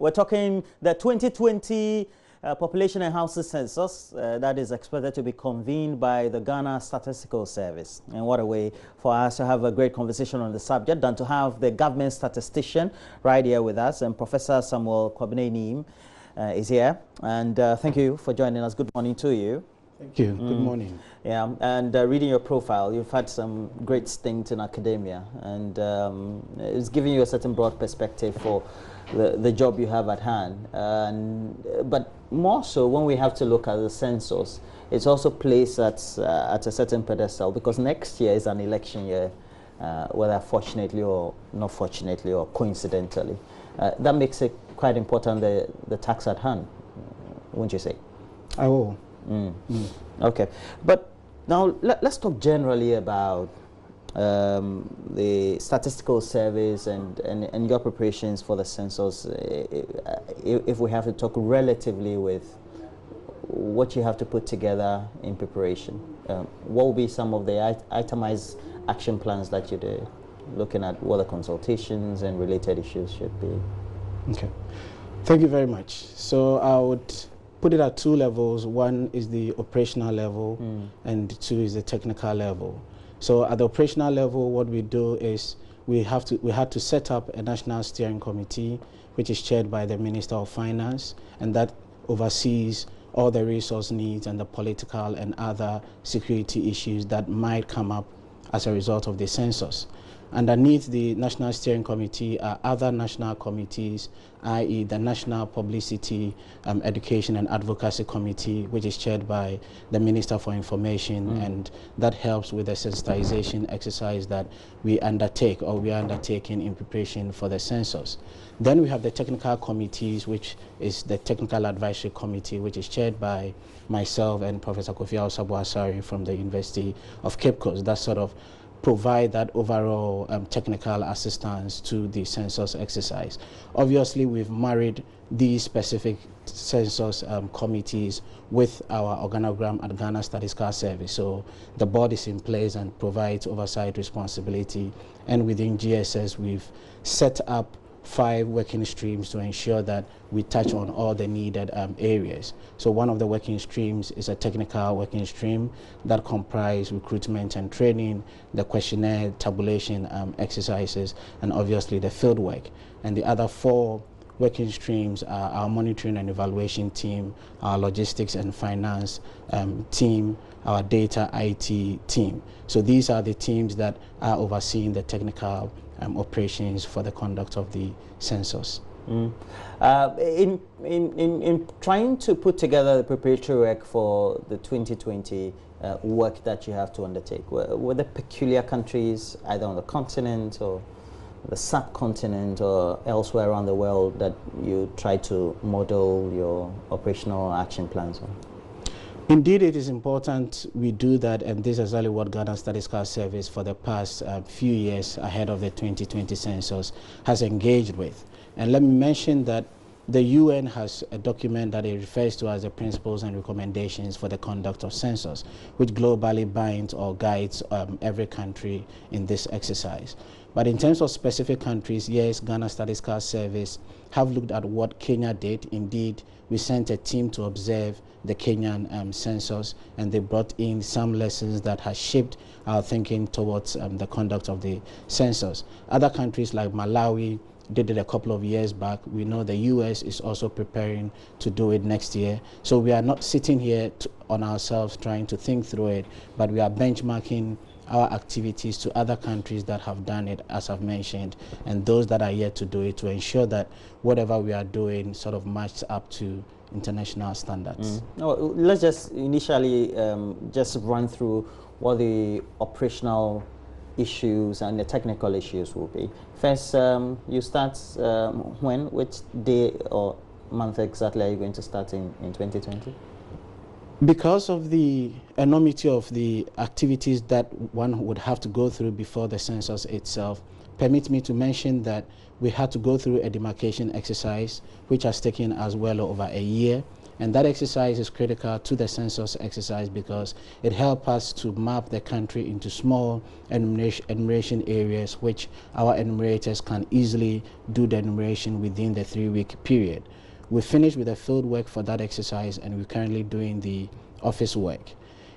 We're talking the 2020 population and housing census that is expected to be convened by the Ghana Statistical Service. And what a way for us to have a great conversation on the subject than to have the government statistician right here with us. And Professor Samuel Annim is here. And thank you for joining us. Good morning to you. Thank you. Good morning. Yeah, and reading your profile, you've had some great stints in academia, and it's giving you a certain broad perspective for the job you have at hand. But more so, when we have to look at the census, it's also placed at a certain pedestal, because next year is an election year, whether fortunately or not fortunately or coincidentally. That makes it quite important, the task at hand, wouldn't you say? I will. Okay, but now let's talk generally about the statistical service and your preparations for the census. If we have to talk relatively with what you have to put together in preparation, what will be some of the itemized action plans that you do, looking at what the consultations and related issues should be? Okay, thank you very much. So I would put it at two levels. One is the operational level, and two is the technical level. So at the operational level, what we do is we had to set up a national steering committee, which is chaired by the Minister of Finance, and that oversees all the resource needs and the political and other security issues that might come up as a result of the census. Underneath the National Steering Committee are other national committees, i.e. the National Publicity, Education and Advocacy Committee, which is chaired by the Minister for Information, and that helps with the sensitization exercise that we undertake, or we are undertaking in preparation for the census. Then we have the technical committees, which is the Technical Advisory Committee, which is chaired by myself and Professor Kofi Asari from the University of Cape Coast. That sort of provide that overall technical assistance to the census exercise. Obviously, we've married these specific census committees with our organogram at Ghana Statistical Service. So the board is in place and provides oversight responsibility. And within GSS, we've set up 5 working streams to ensure that we touch on all the needed areas. So one of the working streams is a technical working stream that comprises recruitment and training, the questionnaire tabulation exercises, and obviously the field work. And the other 4 working streams are our monitoring and evaluation team, our logistics and finance team, our data IT team. So these are the teams that are overseeing the technical operations for the conduct of the census. In trying to put together the preparatory work for the 2020 work that you have to undertake, were there peculiar countries either on the continent or the subcontinent or elsewhere around the world that you try to model your operational action plans on? Indeed, it is important we do that, and this is exactly what Ghana Statistical Service for the past few years ahead of the 2020 census has engaged with. And let me mention that the UN has a document that it refers to as the Principles and Recommendations for the Conduct of Census, which globally binds or guides every country in this exercise. But in terms of specific countries, yes, Ghana Statistical Service have looked at what Kenya did. Indeed, we sent a team to observe the Kenyan census, and they brought in some lessons that has shaped our thinking towards the conduct of the census. Other countries like Malawi did it a couple of years back. We know the US is also preparing to do it next year. So we are not sitting here on ourselves trying to think through it, but we are benchmarking our activities to other countries that have done it, as I've mentioned, and those that are yet to do it, to ensure that whatever we are doing sort of matches up to international standards. Let's just initially just run through what the operational issues and the technical issues will be. First, you start when, which day or month exactly are you going to start in 2020? Because of the enormity of the activities that one would have to go through before the census itself, permit me to mention that we had to go through a demarcation exercise, which has taken as well over a year. And that exercise is critical to the census exercise because it helps us to map the country into small enumeration areas, which our enumerators can easily do the enumeration within the 3-week period. We finished with the field work for that exercise, and we're currently doing the office work.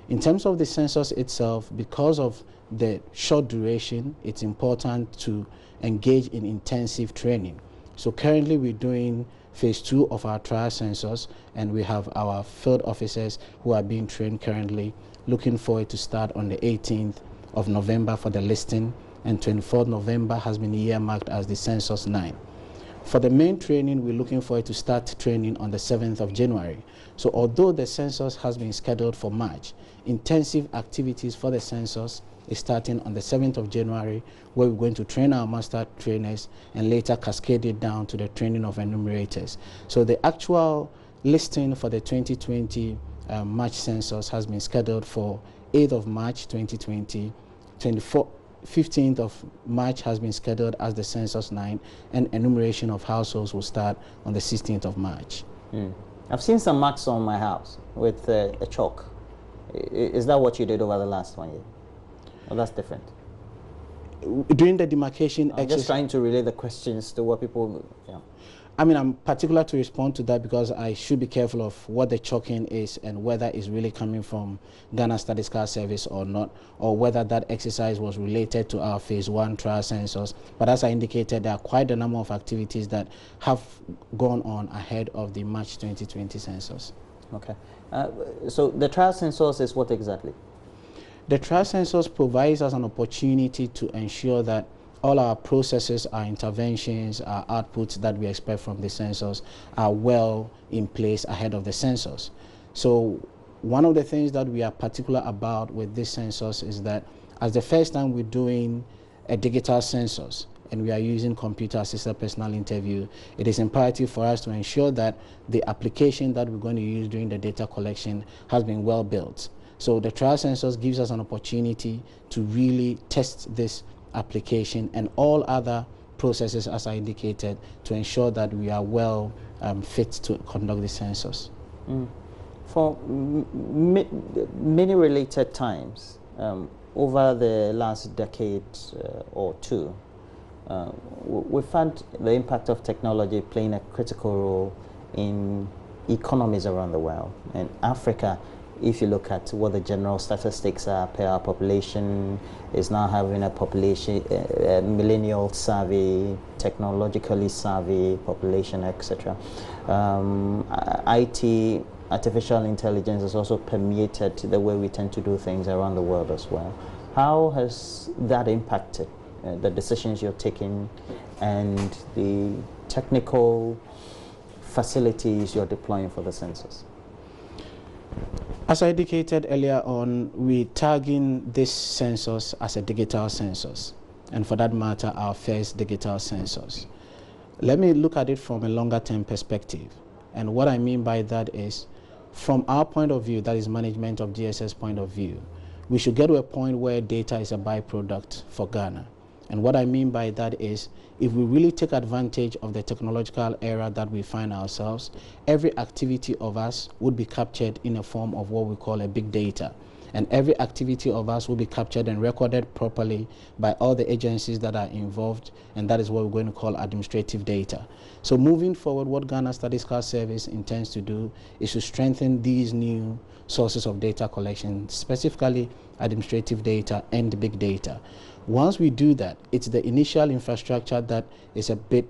In terms of the census itself, because of the short duration, it's important to engage in intensive training. So currently we're doing phase 2 of our trial census, and we have our field officers who are being trained currently, looking forward to start on the 18th of November for the listing, and 24th November has been earmarked as the census 9. For the main training, we're looking forward to start training on the 7th of January. So although the census has been scheduled for March, intensive activities for the census is starting on the 7th of January, where we're going to train our master trainers and later cascade it down to the training of enumerators. So the actual listing for the 2020 March census has been scheduled for 8th of March 2020, 15th of March has been scheduled as the census 9, and enumeration of households will start on the 16th of March. I've seen some marks on my house with a chalk. Is that what you did over the last 1 year? Well, that's different. During the demarcation I'm just trying to relay the questions to what people, yeah. I mean, I'm particular to respond to that because I should be careful of what the chalking is and whether it's really coming from Ghana Statistical Service or not, or whether that exercise was related to our phase 1 trial census. But as I indicated, there are quite a number of activities that have gone on ahead of the March 2020 census. Okay. So the trial census is what exactly? The trial census provides us an opportunity to ensure that all our processes, our interventions, our outputs that we expect from the census are well in place ahead of the census. So one of the things that we are particular about with this census is that as the first time we're doing a digital census and we are using computer-assisted personal interview, it is imperative for us to ensure that the application that we're going to use during the data collection has been well built. So the trial census gives us an opportunity to really test this application and all other processes, as I indicated, to ensure that we are well fit to conduct the census. For many related times, over the last decade or two, we've found the impact of technology playing a critical role in economies around the world. And Africa, if you look at what the general statistics are per our population, is now having a population, millennial savvy, technologically savvy population, etc. IT, artificial intelligence, has also permeated the way we tend to do things around the world as well. How has that impacted the decisions you're taking and the technical facilities you're deploying for the census? As I indicated earlier on, we're tagging this census as a digital census, and for that matter, our first digital census. Let me look at it from a longer term perspective. And what I mean by that is, from our point of view, that is management of GSS point of view, we should get to a point where data is a byproduct for Ghana. And what I mean by that is, if we really take advantage of the technological era that we find ourselves, every activity of us would be captured in a form of what we call a big data. And every activity of us will be captured and recorded properly by all the agencies that are involved, and that is what we're going to call administrative data. So moving forward, what Ghana Statistical Service intends to do is to strengthen these new sources of data collection, specifically administrative data and big data. Once we do that, it's the initial infrastructure that is a bit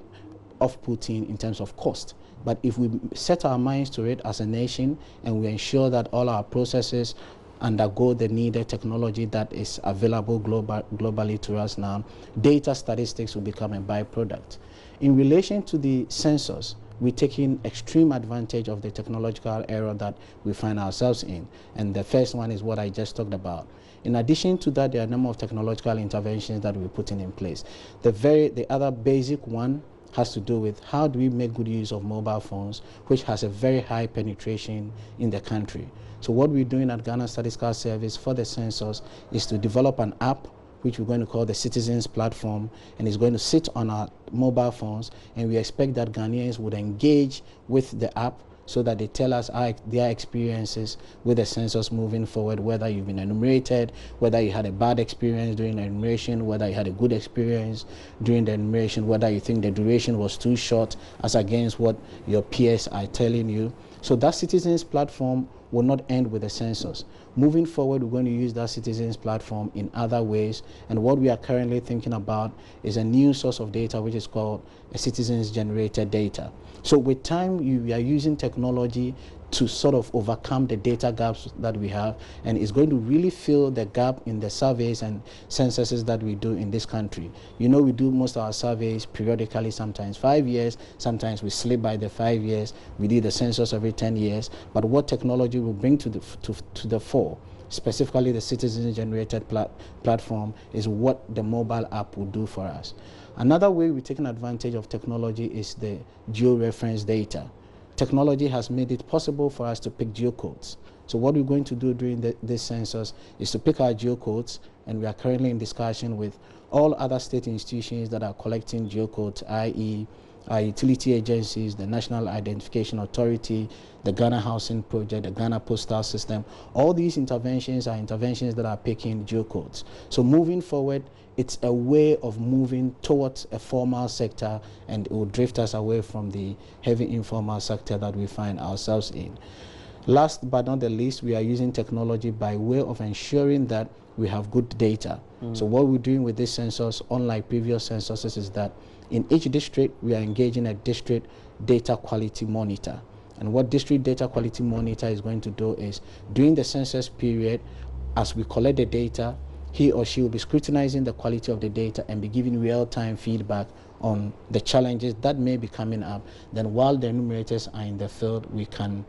off-putting in terms of cost. But if we set our minds to it as a nation and we ensure that all our processes undergo the needed technology that is available globally to us now, data statistics will become a byproduct. In relation to the census, we're taking extreme advantage of the technological era that we find ourselves in. And the first one is what I just talked about. In addition to that, there are a number of technological interventions that we're putting in place. The other basic one has to do with how do we make good use of mobile phones, which has a very high penetration in the country. So what we're doing at Ghana Statistical Service for the census is to develop an app which we're going to call the Citizens Platform, and it's going to sit on our mobile phones, and we expect that Ghanaians would engage with the app so that they tell us their experiences with the census moving forward, whether you've been enumerated, whether you had a bad experience during the enumeration, whether you had a good experience during the enumeration, whether you think the duration was too short as against what your peers are telling you. So that citizens platform will not end with the census. Moving forward, we're going to use that citizens platform in other ways, and what we are currently thinking about is a new source of data which is called a citizens generated data. So with time, we are using technology to sort of overcome the data gaps that we have, and it's going to really fill the gap in the surveys and censuses that we do in this country. You know, we do most of our surveys periodically, sometimes 5 years, sometimes we slip by the 5 years, we do the census every 10 years, but what technology will bring to the fore, specifically the citizen-generated platform, is what the mobile app will do for us. Another way we're taking advantage of technology is the geo-reference data. Technology has made it possible for us to pick geocodes. So what we're going to do during this census is to pick our geocodes, and we are currently in discussion with all other state institutions that are collecting geocodes, i.e. our utility agencies, the National Identification Authority, the Ghana Housing Project, the Ghana Postal System. All these interventions are interventions that are picking geocodes. So moving forward, it's a way of moving towards a formal sector, and it will drift us away from the heavy informal sector that we find ourselves in. Last but not the least, we are using technology by way of ensuring that we have good data. So what we're doing with this census, unlike previous censuses, is that in each district, we are engaging a district data quality monitor. And what district data quality monitor is going to do is, during the census period, as we collect the data, he or she will be scrutinizing the quality of the data and be giving real-time feedback on the challenges that may be coming up. Then while the enumerators are in the field, we can,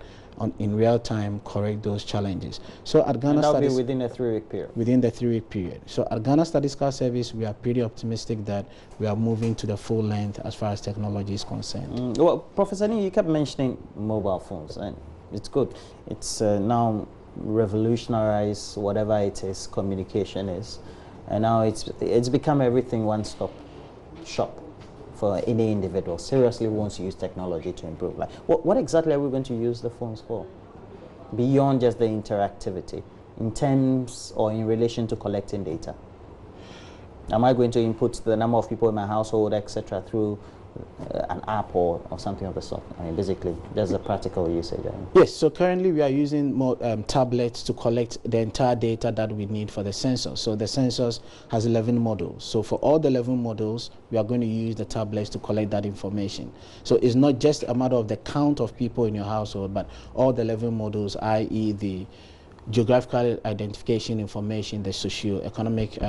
in real time, correct those challenges. So at Ghana, and that'll be within a 3-week period? Within the 3-week period. So at Ghana Statistical Service, we are pretty optimistic that we are moving to the full length as far as technology is concerned. Well, Professor Annim, you kept mentioning mobile phones, and it's good. It's now revolutionize whatever it is communication is, and now it's become everything one-stop shop for any individual seriously wants to use technology to improve life. What exactly are we going to use the phones for, beyond just the interactivity, in terms or in relation to collecting data? Am I going to input the number of people in my household, etc., through an app or something of the sort? I mean, basically, there's a practical usage. Yes, so currently we are using more tablets to collect the entire data that we need for the census. So the census has 11 modules. So for all the 11 modules, we are going to use the tablets to collect that information. So it's not just a matter of the count of people in your household, but all the 11 modules, i.e. the geographical identification information, the socio-economic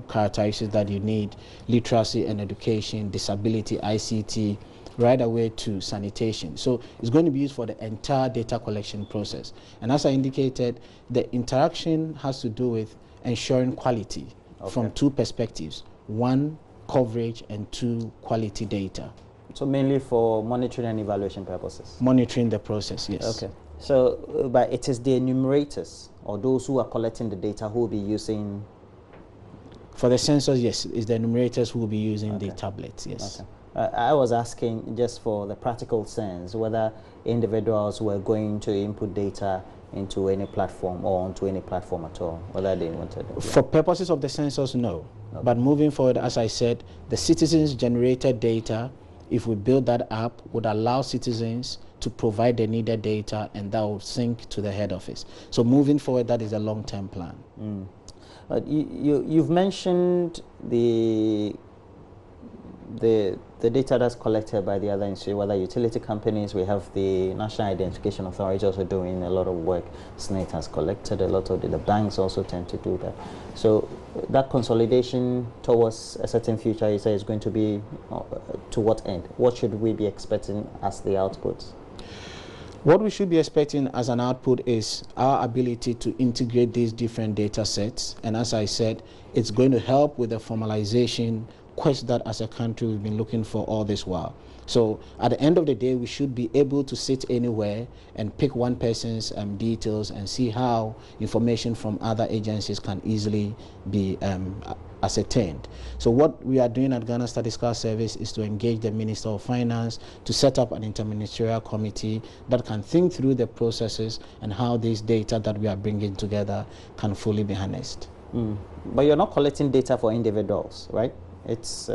characteristics that you need, literacy and education, disability, ICT, right away to sanitation. So it's going to be used for the entire data collection process. And as I indicated, the interaction has to do with ensuring quality from two perspectives. One, coverage, and two, quality data. So mainly for monitoring and evaluation purposes? Monitoring the process, yes. Okay. So, but it is the enumerators or those who are collecting the data who will be using? For the census, yes, it's the enumerators who will be using the tablets, yes. Okay. I was asking just for the practical sense, whether individuals were going to input data into any platform or onto any platform at all, whether they wanted it. For purposes of the census, no. Okay. But moving forward, as I said, the citizens generated data, if we build that app, would allow citizens to provide the needed data, and that will sync to the head office. So moving forward, that is a long-term plan. You've mentioned the data that's collected by the other institutions, whether utility companies. We have the National Identification Authority also doing a lot of work. SNAIT has collected a lot of the banks also tend to do that. So that consolidation towards a certain future, you say, is going to be to what end? What should we be expecting as the outputs? What we should be expecting as an output is our ability to integrate these different data sets. And as I said, it's going to help with the formalization quest that as a country we've been looking for all this while. So at the end of the day, we should be able to sit anywhere and pick one person's details and see how information from other agencies can easily be ascertained. So what we are doing at Ghana Statistical Service is to engage the Minister of Finance to set up an interministerial committee that can think through the processes and how this data that we are bringing together can fully be harnessed. But you're not collecting data for individuals, right? It's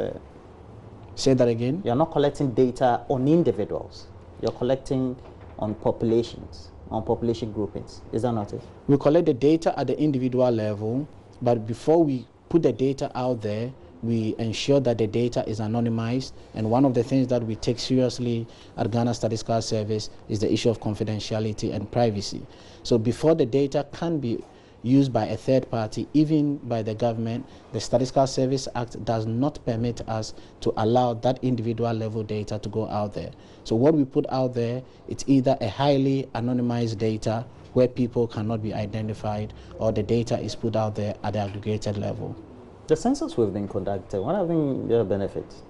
Say that again? You're not collecting data on individuals. You're collecting on populations, on population groupings. Is that not it? We collect the data at the individual level, but before we put the data out there, we ensure that the data is anonymized. And one of the things that we take seriously at Ghana Statistical Service is the issue of confidentiality and privacy. So before the data can be used by a third party, even by the government, the Statistical Service Act does not permit us to allow that individual level data to go out there. So what we put out there, it's either a highly anonymized data where people cannot be identified, or the data is put out there at the aggregated level. The census we've been conducting, what have been the benefits?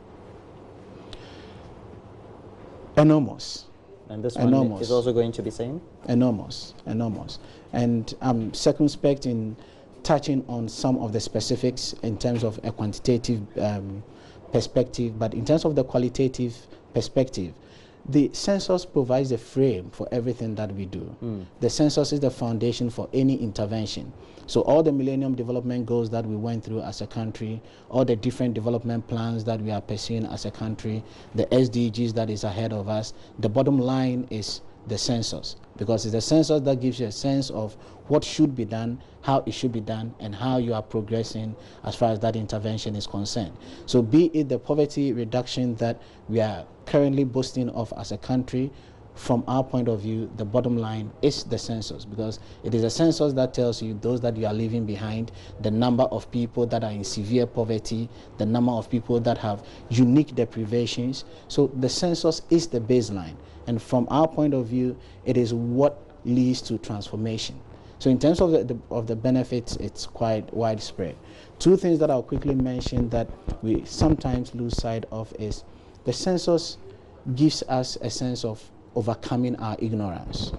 Enormous. And this one is also going to be same? Enormous, enormous. And I'm circumspect in touching on some of the specifics in terms of a quantitative perspective, but in terms of the qualitative perspective, the census provides a frame for everything that we do. The census is the foundation for any intervention. So all the Millennium Development Goals that we went through as a country, all the different development plans that we are pursuing as a country, the SDGs that is ahead of us, the bottom line is the census, because it's the census that gives you a sense of what should be done, how it should be done, and how you are progressing as far as that intervention is concerned. So be it the poverty reduction that we are currently boasting of as a country, from our point of view, the bottom line is the census, because it is a census that tells you those that you are leaving behind, the number of people that are in severe poverty, the number of people that have unique deprivations. So the census is the baseline. And from our point of view, it is what leads to transformation. So in terms of the benefits, it's quite widespread. Two things that I'll quickly mention that we sometimes lose sight of is the census gives us a sense of overcoming our ignorance.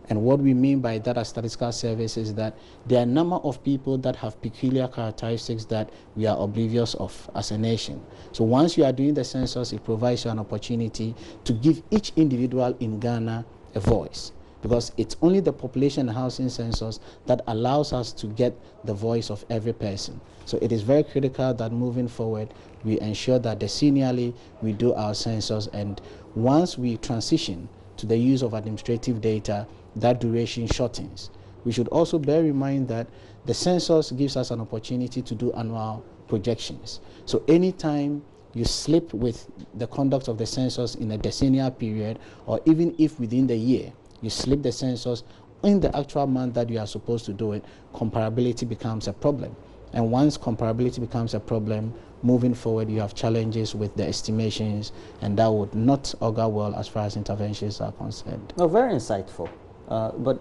And what we mean by that as Statistical Service is that there are a number of people that have peculiar characteristics that we are oblivious of as a nation. So once you are doing the census, it provides you an opportunity to give each individual in Ghana a voice, because it's only the population and housing census that allows us to get the voice of every person. So it is very critical that moving forward, we ensure that decennially we do our census, and once we transition to the use of administrative data, that duration shortens. We should also bear in mind that the census gives us an opportunity to do annual projections. So anytime you slip with the conduct of the census in a decennial period, or even if within the year you slip the census in the actual month that you are supposed to do it, comparability becomes a problem. And once comparability becomes a problem, moving forward, you have challenges with the estimations, and that would not augur well as far as interventions are concerned. No, very insightful. But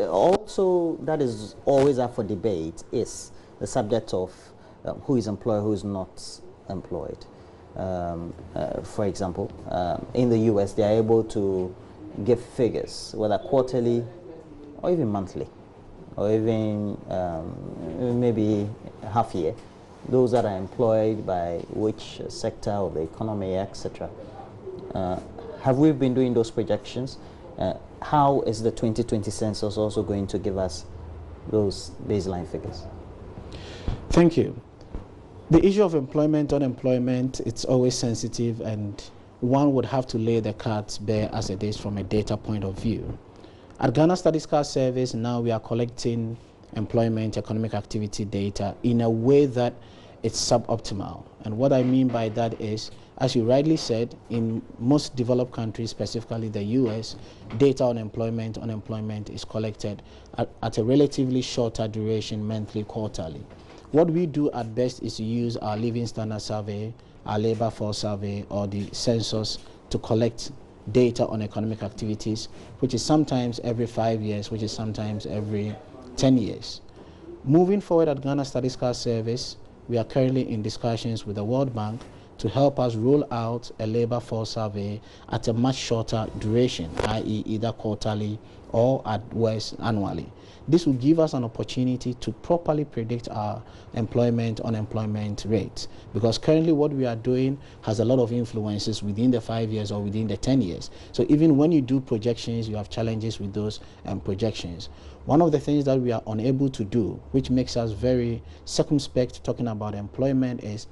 also, that is always up for debate, is the subject of who is employed, who is not employed. For example, in the US, they are able to give figures, whether quarterly or even monthly, or even maybe half year, those that are employed by which sector of the economy, etc. Have we been doing those projections? How is the 2020 census also going to give us those baseline figures? Thank you. The issue of employment, unemployment, it's always sensitive, and one would have to lay the cards bare as it is from a data point of view. At Ghana Statistical Service, now we are collecting employment, economic activity data in a way that it's suboptimal. And what I mean by that is, as you rightly said, in most developed countries, specifically the US, data on employment, unemployment is collected at a relatively shorter duration, monthly, quarterly. What we do at best is to use our Living Standard Survey, our Labor Force Survey, or the census to collect data on economic activities, which is sometimes every 5 years, which is sometimes every 10 years. Moving forward at Ghana Statistical Service, we are currently in discussions with the World Bank to help us roll out a labor force survey at a much shorter duration, i.e. either quarterly or at worst annually. This will give us an opportunity to properly predict our unemployment rates, because currently what we are doing has a lot of influences within the 5 years or within the 10 years. So even when you do projections, you have challenges with those projections. One of the things that we are unable to do, which makes us very circumspect talking about employment, is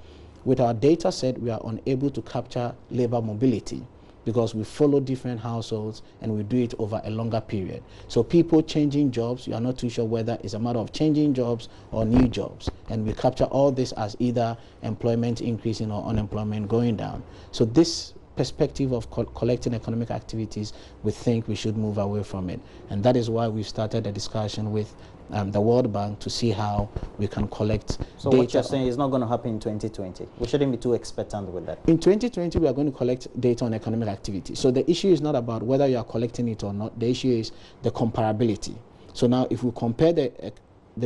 with our data set, we are unable to capture labor mobility, because we follow different households and we do it over a longer period. So people changing jobs, you are not too sure whether it's a matter of changing jobs or new jobs. And we capture all this as either employment increasing or unemployment going down. So this perspective of collecting economic activities, we think we should move away from it. And that is why we've started a discussion with the World Bank to see how we can collect so data. What you're saying is not going to happen in 2020. We shouldn't be too expectant with that. In 2020, we are going to collect data on economic activity. So the issue is not about whether you are collecting it or not. The issue is the comparability. So now if we compare the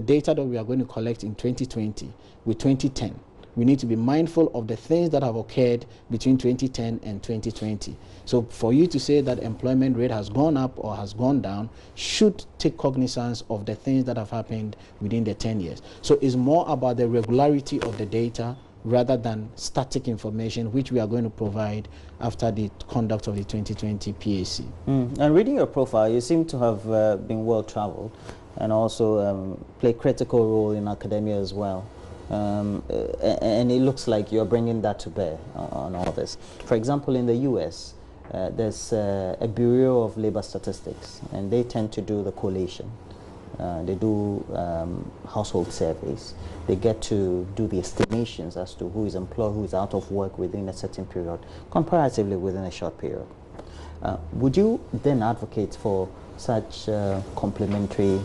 data that we are going to collect in 2020 with 2010, we need to be mindful of the things that have occurred between 2010 and 2020. So for you to say that employment rate has gone up or has gone down should take cognizance of the things that have happened within the 10 years. So it's more about the regularity of the data rather than static information, which we are going to provide after the conduct of the 2020 PAC. And reading your profile, you seem to have been well-traveled and also play a critical role in academia as well. And it looks like you're bringing that to bear on all this. For example, in the US, there's a Bureau of Labor Statistics, and they tend to do the collation. They do household surveys. They get to do the estimations as to who is employed, who is out of work within a certain period, comparatively within a short period. Would you then advocate for such complementary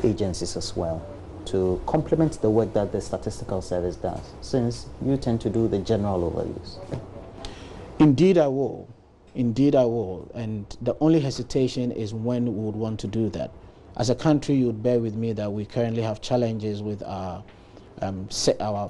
agencies as well, to complement the work that the Statistical Service does, since you tend to do the general overviews? Indeed I will. Indeed I will. And the only hesitation is when we would want to do that. As a country, you would bear with me that we currently have challenges with our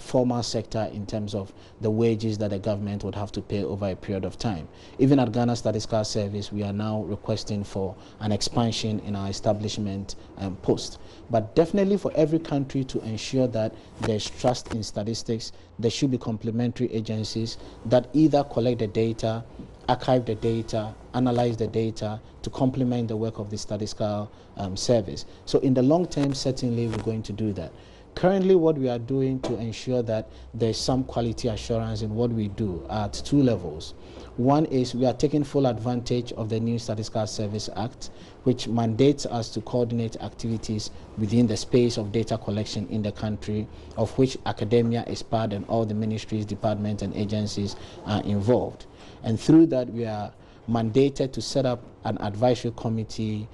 formal sector in terms of the wages that the government would have to pay over a period of time. Even at Ghana Statistical Service, we are now requesting for an expansion in our establishment post. But definitely for every country to ensure that there's trust in statistics, there should be complementary agencies that either collect the data, archive the data, analyze the data to complement the work of the Statistical Service. So in the long term, certainly we're going to do that. Currently, what we are doing to ensure that there's some quality assurance in what we do are at two levels. One is we are taking full advantage of the new Statistical Service Act, which mandates us to coordinate activities within the space of data collection in the country, of which academia is part and all the ministries, departments, and agencies are involved. And through that, we are mandated to set up an advisory committee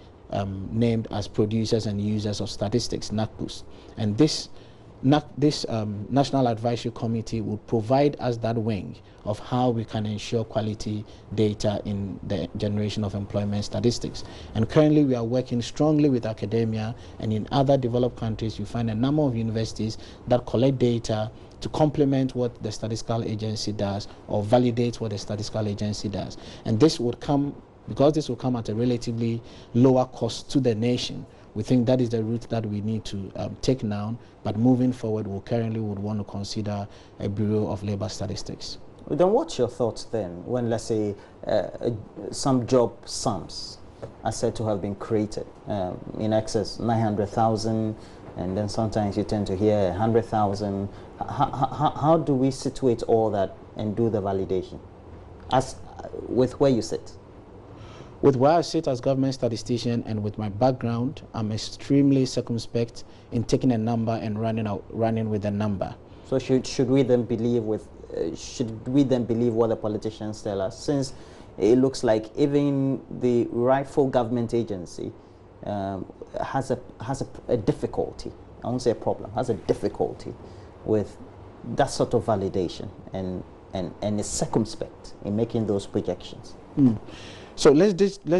named as Producers and Users of Statistics, NACPUS. And this National Advisory Committee would provide us that wing of how we can ensure quality data in the generation of employment statistics. And currently we are working strongly with academia, and in other developed countries you find a number of universities that collect data to complement what the statistical agency does or validate what the statistical agency does. And this would come, because this will come at a relatively lower cost to the nation, we think that is the route that we need to take now. But moving forward, we currently would want to consider a Bureau of Labor Statistics. Then what's your thoughts then when, let's say, some job sums are said to have been created in excess 900,000, and then sometimes you tend to hear 100,000. How do we situate all that and do the validation as with where you sit? With where I sit as government statistician and with my background, I'm extremely circumspect in taking a number and running with a number. So should we then believe what the politicians tell us, since it looks like even the rightful government agency has a difficulty, I won't say a problem, has a difficulty with that sort of validation and is circumspect in making those projections? So let's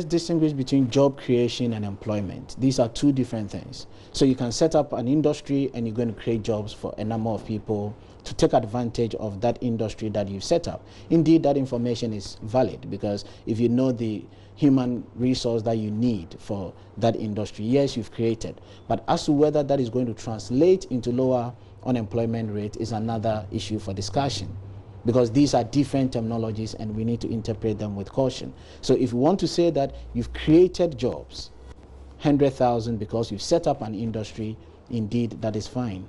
distinguish between job creation and employment. These are two different things. So you can set up an industry and you're going to create jobs for a number of people to take advantage of that industry that you've set up. Indeed, that information is valid, because if you know the human resource that you need for that industry, yes, you've created. But as to whether that is going to translate into lower unemployment rate is another issue for discussion, because these are different terminologies and we need to interpret them with caution. So if you want to say that you've created jobs, 100,000 because you've set up an industry, indeed, that is fine.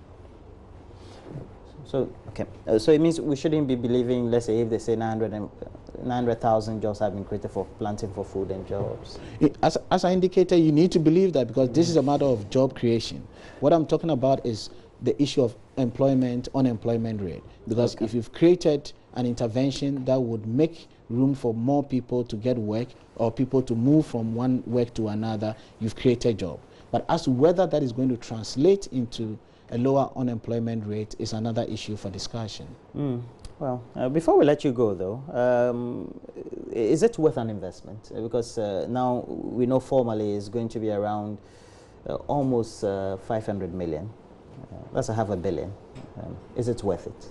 So, okay. So it means we shouldn't be believing, let's say, if they say 900,000 jobs have been created for planting for food and jobs. As I indicated, you need to believe that, because this is a matter of job creation. What I'm talking about is the issue of employment, unemployment rate. Because if you've created an intervention that would make room for more people to get work or people to move from one work to another, you've created a job. But as to whether that is going to translate into a lower unemployment rate is another issue for discussion. Well, before we let you go, though, is it worth an investment? Because now we know formally it's going to be around almost 500 million. That's a $500 million. Is it worth it?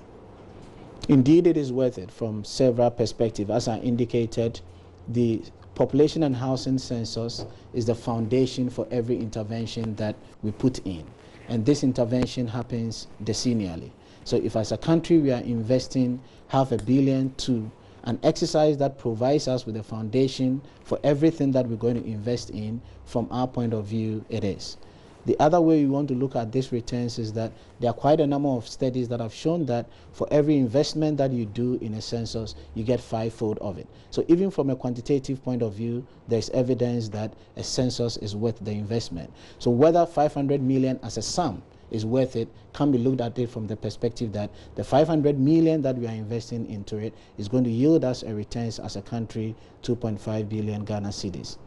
Indeed, it is worth it from several perspectives. As I indicated, the population and housing census is the foundation for every intervention that we put in. And this intervention happens decennially. So if as a country we are investing $500 million to an exercise that provides us with a foundation for everything that we're going to invest in, from our point of view, it is. The other way we want to look at these returns is that there are quite a number of studies that have shown that for every investment that you do in a census, you get 5-fold of it. So even from a quantitative point of view, there's evidence that a census is worth the investment. So whether 500 million as a sum is worth it can be looked at it from the perspective that the 500 million that we are investing into it is going to yield us a returns as a country 2.5 billion Ghana cedis.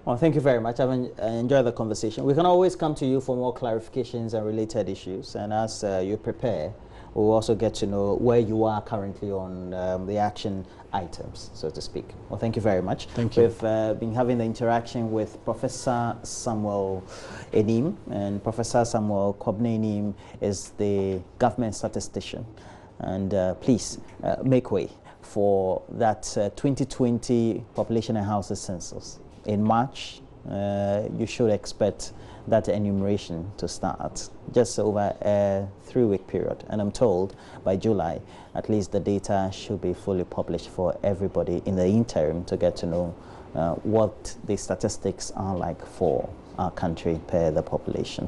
Well, thank you very much. I've enjoyed the conversation. We can always come to you for more clarifications and related issues. And as you prepare, we'll also get to know where you are currently on the action items, so to speak. Well, thank you very much. Thank you. We've been having the interaction with Professor Samuel Annim, and Professor Samuel Annim is the government statistician. And please make way for that 2020 population and houses census. In March, you should expect that enumeration to start just over a 3-week period. And I'm told by July, at least the data should be fully published for everybody in the interim to get to know what the statistics are like for our country per the population.